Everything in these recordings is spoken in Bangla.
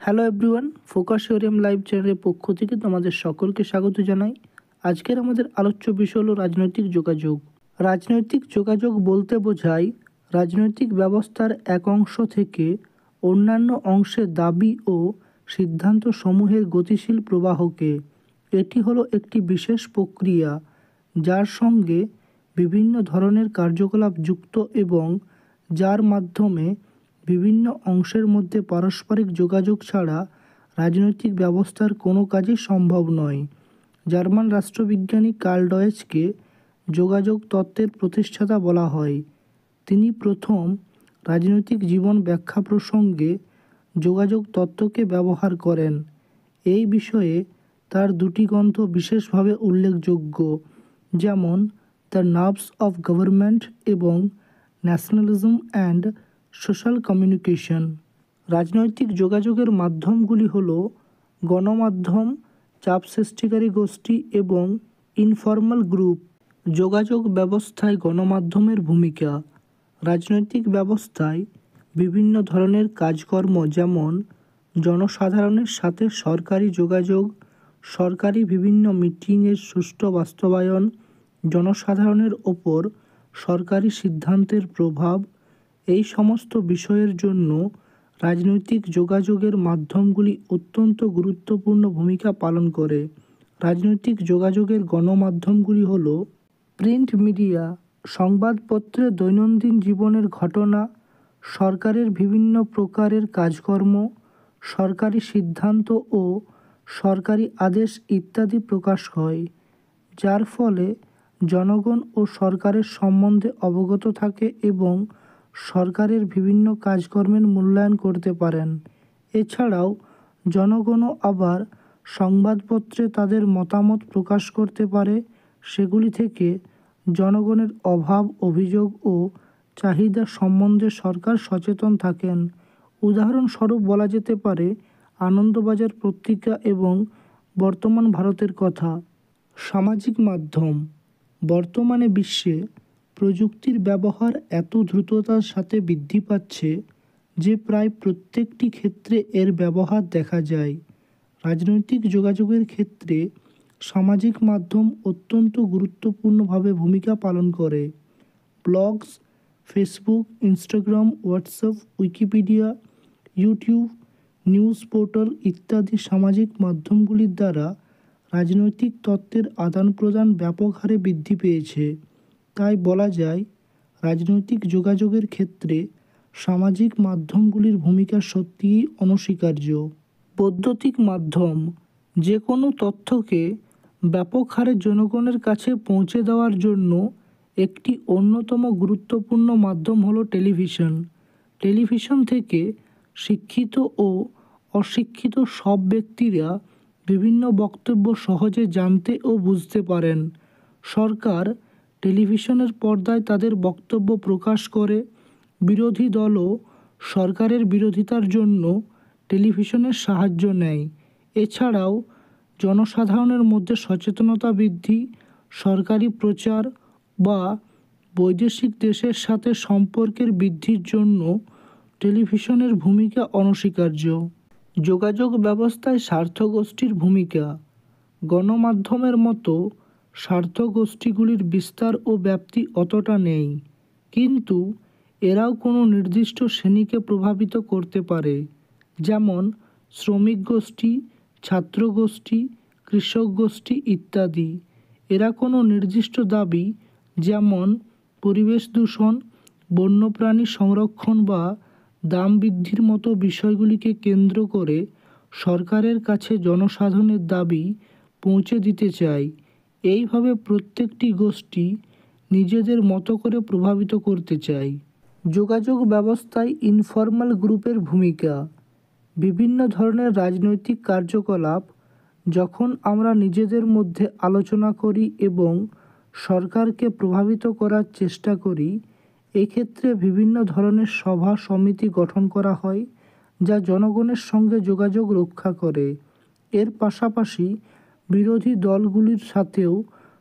হ্যালো এভরিওয়ান, ফোকাসিওরিয়াম লাইভ চ্যানেলের পক্ষ থেকে তোমাদের সকলকে স্বাগত জানাই। আজকের আমাদের আলোচ্য বিষয় হলো রাজনৈতিক যোগাযোগ। রাজনৈতিক যোগাযোগ বলতে বোঝায় রাজনৈতিক ব্যবস্থার এক অংশ থেকে অন্যান্য অংশে দাবি ও সিদ্ধান্ত সমূহের গতিশীল প্রবাহকে। এটি হলো একটি বিশেষ প্রক্রিয়া যার সঙ্গে বিভিন্ন ধরনের কার্যকলাপ যুক্ত এবং যার মাধ্যমে বিভিন্ন অংশের মধ্যে পারস্পরিক যোগাযোগ ছাড়া রাজনৈতিক ব্যবস্থার কোনো কাজই সম্ভব নয়। জার্মান রাষ্ট্রবিজ্ঞানী কার্ল ডয়েচকে যোগাযোগ তত্ত্বের প্রতিষ্ঠাতা বলা হয়। তিনি প্রথম রাজনৈতিক জীবন ব্যাখ্যা প্রসঙ্গে যোগাযোগ তত্ত্বকে ব্যবহার করেন। এই বিষয়ে তার দুটি গ্রন্থ বিশেষভাবে উল্লেখযোগ্য, যেমন দ্য নার্ভস অফ গভর্নমেন্ট এবং ন্যাশনালিজম অ্যান্ড সোশ্যাল কমিউনিকেশন। রাজনৈতিক যোগাযোগের মাধ্যমগুলি হল গণমাধ্যম, চাপ সৃষ্টিকারী গোষ্ঠী এবং ইনফর্মাল গ্রুপ। যোগাযোগ ব্যবস্থায় গণমাধ্যমের ভূমিকা। রাজনৈতিক ব্যবস্থায় বিভিন্ন ধরনের কাজকর্ম, যেমন জনসাধারণের সাথে সরকারি যোগাযোগ, সরকারি বিভিন্ন মিটিংয়ের সুষ্ঠু বাস্তবায়ন, জনসাধারণের ওপর সরকারি সিদ্ধান্তের প্রভাব, এই সমস্ত বিষয়ের জন্য রাজনৈতিক যোগাযোগের মাধ্যমগুলি অত্যন্ত গুরুত্বপূর্ণ ভূমিকা পালন করে। রাজনৈতিক যোগাযোগের গণমাধ্যমগুলি হল প্রিন্ট মিডিয়া, সংবাদপত্রে দৈনন্দিন জীবনের ঘটনা, সরকারের বিভিন্ন প্রকারের কাজকর্ম, সরকারি সিদ্ধান্ত ও সরকারি আদেশ ইত্যাদি প্রকাশ হয়, যার ফলে জনগণ ও সরকারের সম্বন্ধে অবগত থাকে এবং সরকারের বিভিন্ন কাজকর্মের মূল্যায়ন করতে পারেন। এছাড়াও জনগণও আবার সংবাদপত্রে তাদের মতামত প্রকাশ করতে পারে। সেগুলি থেকে জনগণের অভাব, অভিযোগ ও চাহিদা সম্বন্ধে সরকার সচেতন থাকেন। উদাহরণস্বরূপ বলা যেতে পারে আনন্দবাজার পত্রিকা এবং বর্তমান ভারতের কথা। সামাজিক মাধ্যম। বর্তমানে বিশ্বে প্রযুক্তির ব্যবহার এত দ্রুততার সাথে বৃদ্ধি পাচ্ছে যে প্রায় প্রত্যেকটি ক্ষেত্রে এর ব্যবহার দেখা যায়। রাজনৈতিক যোগাযোগের ক্ষেত্রে সামাজিক মাধ্যম অত্যন্ত গুরুত্বপূর্ণভাবে ভূমিকা পালন করে। Blogs, Facebook, Instagram, WhatsApp, Wikipedia, YouTube, news portal ইত্যাদি সামাজিক মাধ্যমগুলির দ্বারা রাজনৈতিক তত্ত্বের আদান প্রদান ব্যাপক হারে বৃদ্ধি পেয়েছে। তাই বলা যায় রাজনৈতিক যোগাযোগের ক্ষেত্রে সামাজিক মাধ্যমগুলির ভূমিকা সত্যিই অনস্বীকার্য। বৈদ্যুতিক মাধ্যম। যে কোনো তথ্যকে ব্যাপক হারে জনগণের কাছে পৌঁছে দেওয়ার জন্য একটি অন্যতম গুরুত্বপূর্ণ মাধ্যম হলো টেলিভিশন। টেলিভিশন থেকে শিক্ষিত ও অশিক্ষিত সব ব্যক্তিরা বিভিন্ন বক্তব্য সহজে জানতে ও বুঝতে পারেন। সরকার টেলিভিশনের পর্দায় তাদের বক্তব্য প্রকাশ করে। বিরোধী দলও সরকারের বিরোধিতার জন্য টেলিভিশনের সাহায্য নেয়। এছাড়াও জনসাধারণের মধ্যে সচেতনতা বৃদ্ধি, সরকারি প্রচার বা বৈদেশিক দেশের সাথে সম্পর্কের বৃদ্ধির জন্য টেলিভিশনের ভূমিকা অনস্বীকার্য। যোগাযোগ ব্যবস্থায় স্বার্থগোষ্ঠীর ভূমিকা। গণমাধ্যমের মতো স্বার্থগোষ্ঠীগুলির বিস্তার ও ব্যাপ্তি অতটা নেই, কিন্তু এরাও কোনো নির্দিষ্ট শ্রেণীকে প্রভাবিত করতে পারে, যেমন শ্রমিক গোষ্ঠী, ছাত্র গোষ্ঠী, কৃষক গোষ্ঠী ইত্যাদি। এরা কোনো নির্দিষ্ট দাবি, যেমন পরিবেশ দূষণ, বন্যপ্রাণী সংরক্ষণ বা দাম বৃদ্ধির মতো বিষয়গুলিকে কেন্দ্র করে সরকারের কাছে জনসাধারণের দাবি পৌঁছে দিতে চায়। এইভাবে প্রত্যেকটি গোষ্ঠী নিজেদের মতো করে প্রভাবিত করতে চায়। যোগাযোগ ব্যবস্থায় ইনফর্মাল গ্রুপের ভূমিকা। বিভিন্ন ধরনের রাজনৈতিক কার্যকলাপ যখন আমরা নিজেদের মধ্যে আলোচনা করি এবং সরকারকে প্রভাবিত করার চেষ্টা করি, এক্ষেত্রে বিভিন্ন ধরনের সভা সমিতি গঠন করা হয় যা জনগণের সঙ্গে যোগাযোগ রক্ষা করে। এর পাশাপাশি বিরোধী দলগুলির সাথেও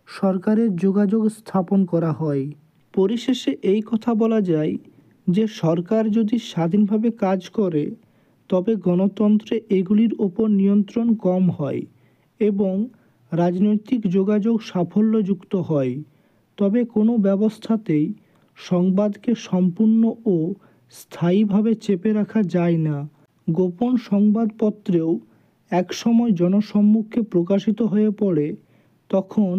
সরকারের যোগাযোগ স্থাপন করা হয়। পরিশেষে এই কথা বলা যায় যে সরকার যদি স্বাধীনভাবে কাজ করে তবে গণতন্ত্রে এগুলির ওপর নিয়ন্ত্রণ কম হয় এবং রাজনৈতিক যোগাযোগ সাফল্যযুক্ত হয়। তবে কোনো ব্যবস্থাতেই সংবাদকে সম্পূর্ণ ও স্থায়ীভাবে চেপে রাখা যায় না। গোপন সংবাদপত্রেও একসময় জনসম্মুখে প্রকাশিত হয়ে পড়ে, তখন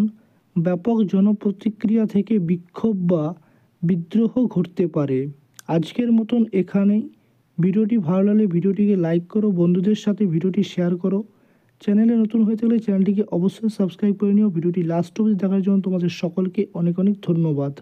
ব্যাপক জনপ্রতিক্রিয়া থেকে বিক্ষোভ বা বিদ্রোহ ঘটতে পারে। আজকের মতন এখানেই। ভিডিওটি ভালো লাগলে ভিডিওটিকে লাইক করো, বন্ধুদের সাথে ভিডিওটি শেয়ার করো। চ্যানেলে নতুন হয়ে থাকলে চ্যানেলটিকে অবশ্যই সাবস্ক্রাইব করে নিও। ভিডিওটি লাস্ট অবধি দেখার জন্য তোমাদের সকলকে অনেক অনেক ধন্যবাদ।